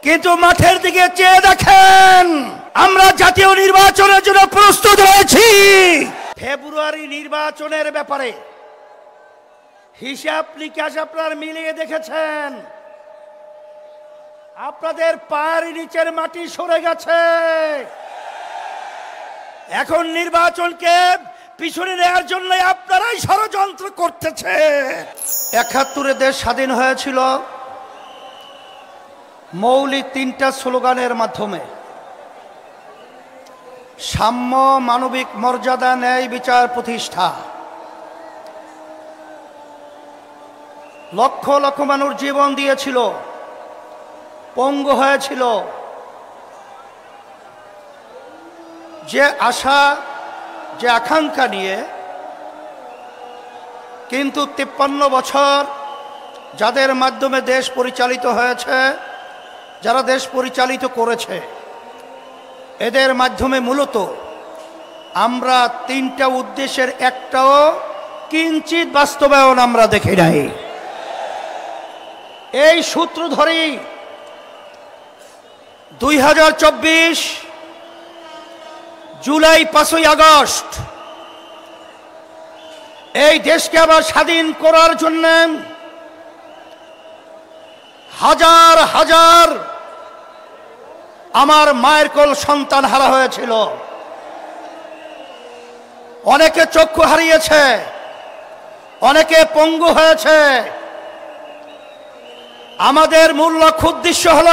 কিন্তু মাঠের দিকে চেয়ে দেখেন, আমরা জাতীয় নির্বাচনের জন্য প্রস্তুত রয়েছি। ফেব্রুয়ারি নির্বাচনের ব্যাপারে হিসাব নিকাশ আপনারা মিলিয়ে দেখেছেন, আপনাদের পায়ের নিচের মাটি সরে গেছে। এখন নির্বাচনকে পিছনে নেওয়ার জন্য আপনারাই ষড়যন্ত্র করতেছে। ৭১ দেশ স্বাধীন হয়েছিল মৌলিক ৩টা স্লোগানের মাধ্যমে: সাম্য, মানবিক মর্যাদা, ন্যায় বিচার প্রতিষ্ঠা। লক্ষ লক্ষ মানুষ জীবন দিয়েছিল, পঙ্গু হয়েছিল। যে আশা, যে আকাঙ্ক্ষা নিয়ে কিন্তু ৫৩ বছর যাদের মাধ্যমে দেশ পরিচালিত হয়েছে, যারা দেশ পরিচালিত করেছে, এদের মাধ্যমে মূলত আমরা ৩টা উদ্দেশ্যের একটাও কিঞ্চিত বাস্তবায়ন আমরা দেখি নাই। এই সূত্র ধরেই ২০২৪ জুলাই ৫ই আগস্ট এই দেশকে আবার স্বাধীন করার জন্য হাজার হাজার আমার মায়ের কোল সন্তান হারা হয়েছিল। অনেকে চক্ষু হারিয়েছে, অনেকে পঙ্গু হয়েছে। আমাদের মূল লক্ষ্য উদ্দেশ্য হল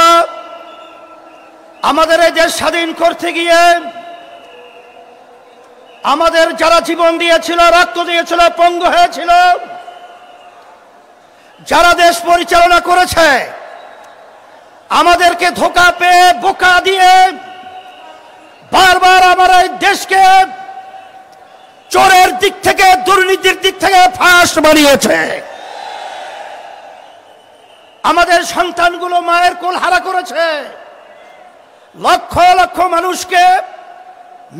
আমাদের এই দেশ স্বাধীন করতে গিয়ে আমাদের যারা জীবন দিয়েছিল, রক্ত দিয়েছিল, পঙ্গু হয়েছিল, যারা দেশ পরিচালনা করেছে, আমাদেরকে ধোঁকা পেয়ে, বোকা দিয়ে বারবার আমার এই দেশকে চোরের দিক থেকে, দুর্নীতির দিক থেকে ফাঁস বানিয়েছে। আমাদের সন্তানগুলো মায়ের কোল হারা করেছে। লক্ষ লক্ষ মানুষকে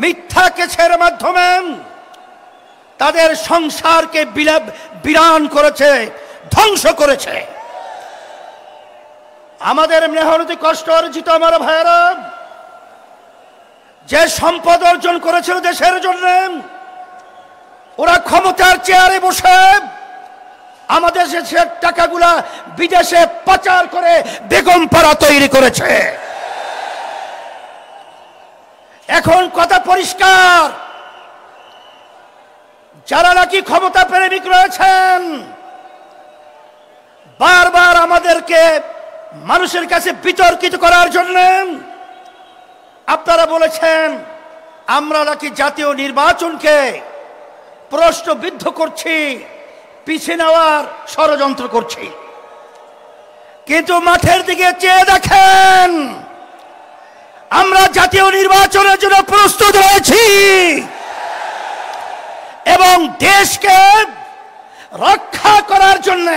মিথ্যা কেছের মাধ্যমে তাদের সংসারকে বিরান করেছে, ধ্বংস করেছে। আমাদের মেহনতি কষ্ট অর্জিত আমার ভাইয়েরা যে সম্পদ অর্জন করেছিল দেশের জন্য, ওরা ক্ষমতার চেয়ারে বসে আমাদের দেশের টাকাগুলা বিদেশে পাচার করে বেগম পাড়া তৈরি করেছে। এখন কথা পরিষ্কার, যারা নাকি ক্ষমতা প্রেমিক রয়েছেন, বারবার আমাদেরকে মানুষের কাছে বিতর্কিত করার জন্য আপনারা বলেছেন আমরা নাকি জাতীয় নির্বাচনকে প্রশ্নবিদ্ধ করছি, পিছিয়ে নেওয়ার ষড়যন্ত্র করছি। কিন্তু মাঠের দিকে চেয়ে দেখেন, আমরা জাতীয় নির্বাচনের জন্য প্রস্তুত রয়েছি এবং দেশকে রক্ষা করার জন্য,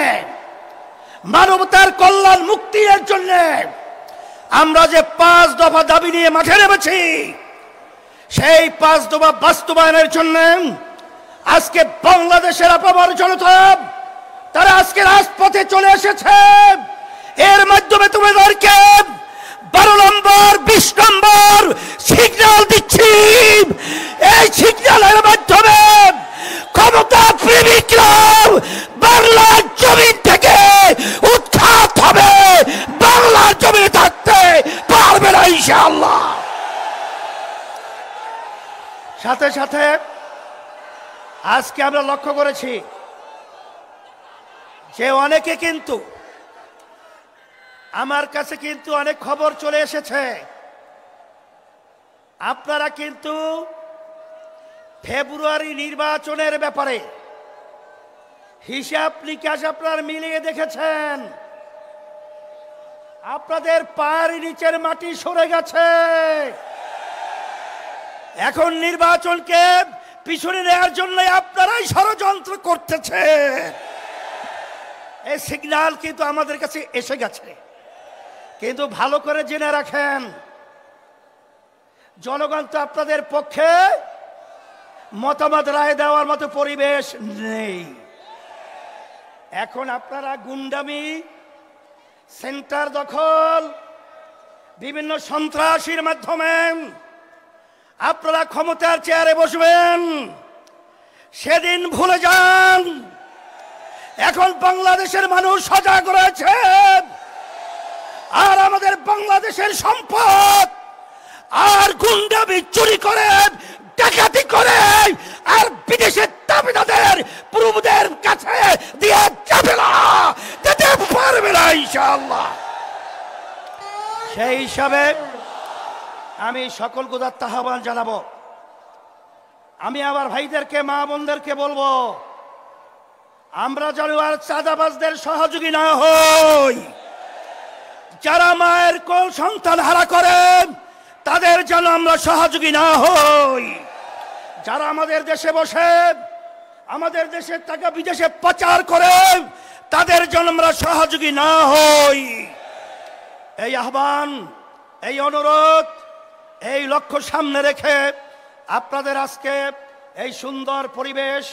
মানবতার কল্যাণ মুক্তির জন্য আমরা যে ৫ দফা দাবি নিয়ে মাঠে নেমেছি, সেই ৫ দফা বাস্তবায়নের জন্য আজকে বাংলাদেশের আপামর জনতা তারা আজকে রাজপথে চলে এসেছে। এর মাধ্যমে তোমাদেরকে ১২ নম্বর ২০ নম্বর সিগন্যাল দিচ্ছি। এই সিগন্যালের মাধ্যমে ক্ষমতা প্রেমিকরা বাংলার জমিন থেকে উৎখাত হবে, বাংলার জমিনে থাকতে পারবে না ইনশাআল্লাহ। সাথে সাথে আজকে আমরা লক্ষ্য করেছি যে অনেকে কিন্তু আমার কাছে কিন্তু অনেক খবর চলে এসেছে, আপনারা কিন্তু ফেব্রুয়ারি নির্বাচনের ব্যাপারে হিসাব নিকাশ আপনারা মিলিয়ে দেখেছেন, আপনাদের পায়ের নিচের মাটি সরে গেছে। এখন নির্বাচনকে পিছনে নেওয়ার জন্য আপনারাই ষড়যন্ত্র করতেছে। এই সিগন্যাল কিন্তু আমাদের কাছে এসে গেছে। কিন্তু ভালো করে জেনে রাখেন, জনগণ তো আপনাদের পক্ষে মতামত রায় দেওয়ার মতো পরিবেশ নেই। এখন আপনারা গুন্ডামি, সেন্টার দখল, বিভিন্ন সন্ত্রাসীর মাধ্যমে আপনারা ক্ষমতার চেয়ারে বসবেন, সেদিন ভুলে যান। এখন বাংলাদেশের মানুষ সজাগ রয়েছে, আর আমাদের বাংলাদেশের সম্পদ আর গুন্ডামি চুরি করে, ডাকাতি করে, আর বিদেশের দাবিদারদের প্রভুদের কাছে দিয়ে যাবে না, যেতে পারবে না ইনশাআল্লাহ। সেই হিসাবে আমি সকল গুদার আহ্বান জানাবো। আমি আবার ভাইদেরকে, মা বোনদেরকে বলবো, আমরা যেন আর চাঁদাবাজদের সহযোগী না হই। যারা মায়ের কোল সন্তান হারা করেন তাদের যেন আমরা সহযোগী না হই। যারা আমাদের দেশে বসে আমাদের দেশের টাকা বিদেশে পাচার করে তাদের জন্য আমরা সহযোগী না হই। এই আহ্বান, এই অনুরোধ, এই লক্ষ্য সামনে রেখে আপনাদের আজকে এই সুন্দর পরিবেশ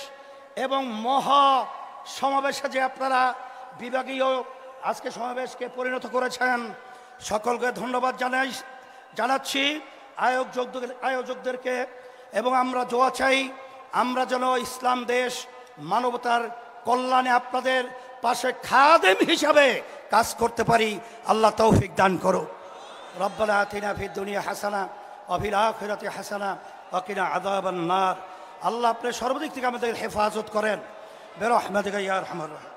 এবং মহা সমাবেশে যে আপনারা বিভাগীয় আজকে সমাবেশকে পরিণত করেছেন, সকলকে ধন্যবাদ জানাচ্ছি আয়োজকদেরকে। এবং আমরা দোয়া চাই আমরা যেন ইসলাম দেশ মানবতার কল্যাণে আপনাদের পাশে খাদেম হিসাবে কাজ করতে পারি। আল্লাহ তৌফিক দান করো। রব্বানা আতিনা ফিদ দুনিয়া হাসানা ওয়া ফিল আখিরাতি হাসানা ওয়া কিনা আযাবান নার। আল্লাহ আপনি সর্বদিক থেকে আমাদের হেফাজত করেন। বিরহমাতিকা ইয়া আরহামার রাহিম।